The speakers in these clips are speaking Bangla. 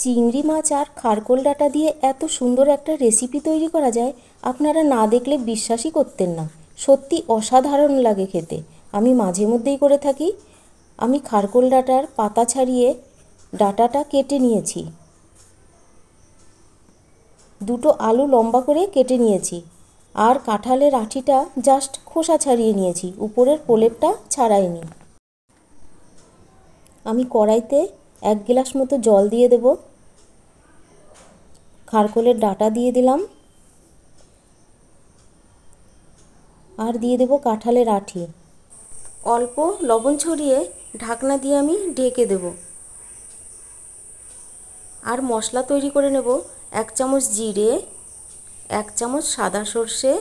চিংড়ি মাছ আর খারকোল ডাঁটা দিয়ে এত সুন্দর একটা রেসিপি তৈরি করা যায়, আপনারা না দেখলে বিশ্বাসই করতেন না। সত্যি অসাধারণ লাগে খেতে। আমি মাঝে মধ্যেই করে থাকি। আমি খারকোল ডাঁটার পাতা ছাড়িয়ে ডাঁটাটা কেটে নিয়েছি। দুটো আলু লম্বা করে কেটে নিয়েছি। আর কাঁঠালের আঁটিটা জাস্ট খোসা ছাড়িয়ে নিয়েছি, উপরের প্রলেপটা ছাড়াইনি। আমি কড়াইতে 1 গ্লাস মতো জল দিয়ে দেব। খারকোলের ডাঁটা দিয়ে দিলাম, আর দিয়ে দেব কাঁঠালের আঁটি। অল্প লবণ ছড়িয়ে ঢাকনা দিয়ে আমি ঢেকে দেব। আর মশলা তৈরি করে নেব। 1 চামচ জিরে, 1 চামচ সাদা সর্ষে,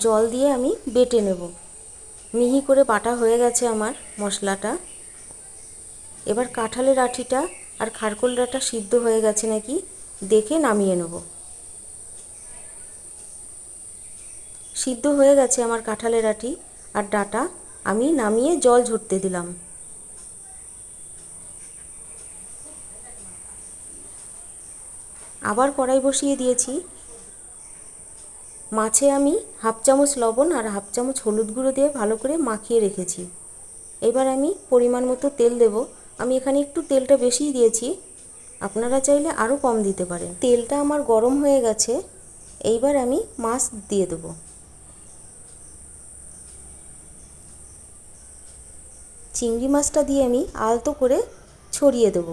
জল দিয়ে আমি বেটে নেব। মিহি করে বাটা হয়ে গেছে আমার মশলাটা। এবার কাঁঠালের আঁটিটা আর খারকোল ডাঁটা সিদ্ধ হয়ে গেছে নাকি দেখে নামিয়ে নেব। সিদ্ধ হয়ে গেছে আমার কাঁঠালের আঁটি আর ডাঁটা। আমি নামিয়ে জল ঝরতে দিলাম। আবার কড়াই বসিয়ে দিয়েছি। মাছে আমি 1/2 চামচ লবণ আর 1/2 চামচ হলুদ গুঁড়ো দিয়ে ভালো করে মাখিয়ে রেখেছি। এবার আমি পরিমাণ মতো তেল দেব। আমি এখানে একটু তেলটা বেশিই দিয়েছি, আপনারা চাইলে আরও কম দিতে পারেন। তেলটা আমার গরম হয়ে গেছে। এইবার আমি মাছ দিয়ে দেব। চিংড়ি মাছটা দিয়ে আমি আলতো করে ছড়িয়ে দেব।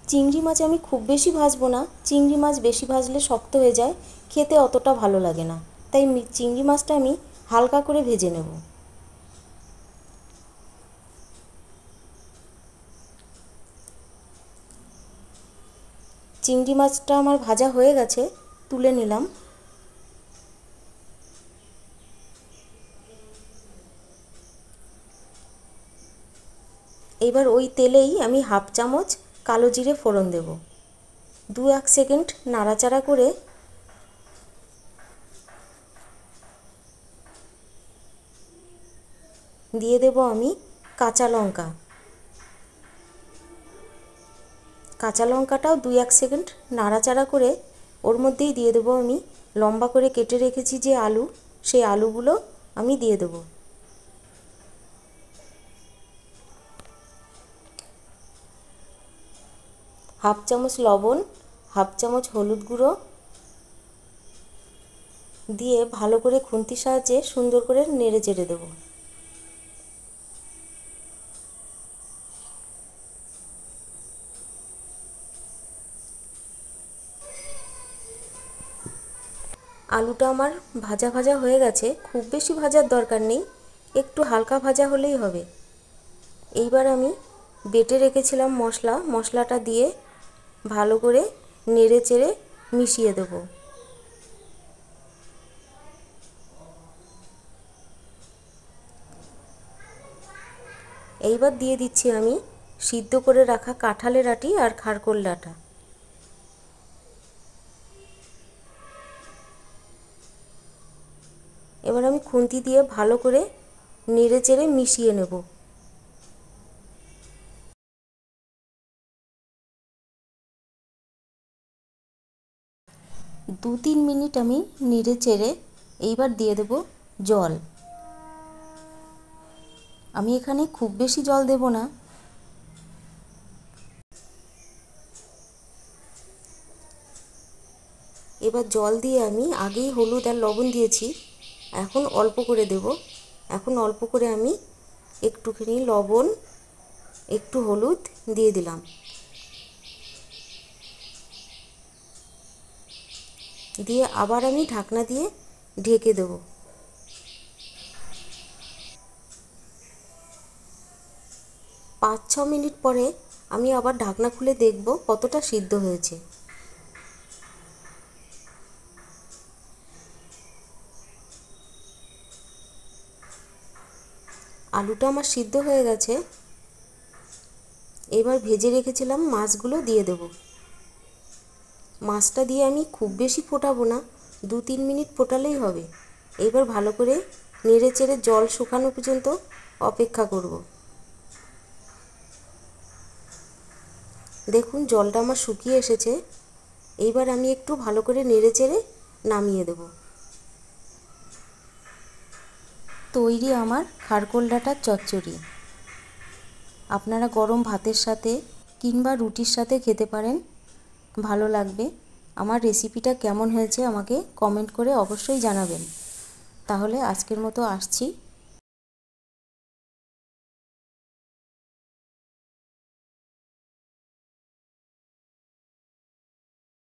চিংড়ি মাছ আমি খুব বেশি ভাজবো না। চিংড়ি মাছ বেশি ভাজলে শক্ত হয়ে যায়, খেতে অতটা ভালো লাগে না। তাই চিংড়ি মাছটা আমি হালকা করে ভেজে নেব। চিংড়ি মাছটা আমার ভাজা হয়ে গেছে, তুলে নিলাম। এবার ওই তেলেই আমি 1/2 চামচ কালো জিরে ফোড়ন দেব। 2-1 সেকেন্ড নাড়াচাড়া করে দিয়ে দেব আমি কাঁচা লঙ্কা। কাঁচা লঙ্কাটাও 2-1 সেকেন্ড নাড়াচাড়া করে ওর মধ্যেই দিয়ে দেব আমি লম্বা করে কেটে রেখেছি যে আলু, সেই আলুগুলো আমি দিয়ে দেব। হাফ চামচ লবণ, 1/2 চামচ হলুদ গুঁড়ো দিয়ে ভালো করে খুন্তির সাহায্যে সুন্দর করে নেড়ে চেড়ে দেব। আলুটা আমার ভাজা ভাজা হয়ে গেছে, খুব বেশি ভাজার দরকার নেই, একটু হালকা ভাজা হলেই হবে। এইবার আমি বেটে রেখেছিলাম মশলাটা দিয়ে ভালো করে নেড়ে চেড়ে মিশিয়ে দেব। এইবার দিয়ে দিচ্ছি আমি সিদ্ধ করে রাখা কাঁঠালের আঁটি আর খারকোল ডাঁটা। এবার আমি খুন্তি দিয়ে ভালো করে নেড়ে চেড়ে মিশিয়ে নেব। 2-3 মিনিট আমি নেড়ে চেড়ে এইবার দিয়ে দেব জল। আমি এখানে খুব বেশি জল দেব না। এবার জল দিয়ে আমি আগেই হলুদ আর লবণ দিয়েছি, এখন অল্প করে দেব। এখন অল্প করে আমি একটুখানি লবণ, একটু হলুদ দিয়ে দিলাম। দিয়ে আবার আমি ঢাকনা দিয়ে ঢেকে দেব। 5-6 মিনিট পরে আমি আবার ঢাকনা খুলে দেখব কতটা সিদ্ধ হয়েছে। আলুটা আমার সিদ্ধ হয়ে গেছে। এবার ভেজে রেখেছিলাম মাছগুলো দিয়ে দেব। মাছটা দিয়ে আমি খুব বেশি ফোটাবো না, 2-3 মিনিট ফোটালেই হবে। এবার ভালো করে নেড়ে চেড়ে জল শুকানো পর্যন্ত অপেক্ষা করব। দেখুন জলটা আমার শুকিয়ে এসেছে। এইবার আমি একটু ভালো করে নেড়ে চেড়ে নামিয়ে দেব। তৈরি আমার খারকোল ডাঁটার চচ্চড়ি। আপনারা গরম ভাতের সাথে কিংবা রুটির সাথে খেতে পারেন, ভালো লাগবে। আমার রেসিপিটা কেমন হয়েছে আমাকে কমেন্ট করে অবশ্যই জানাবেন। তাহলে আজকের মতো আসছি।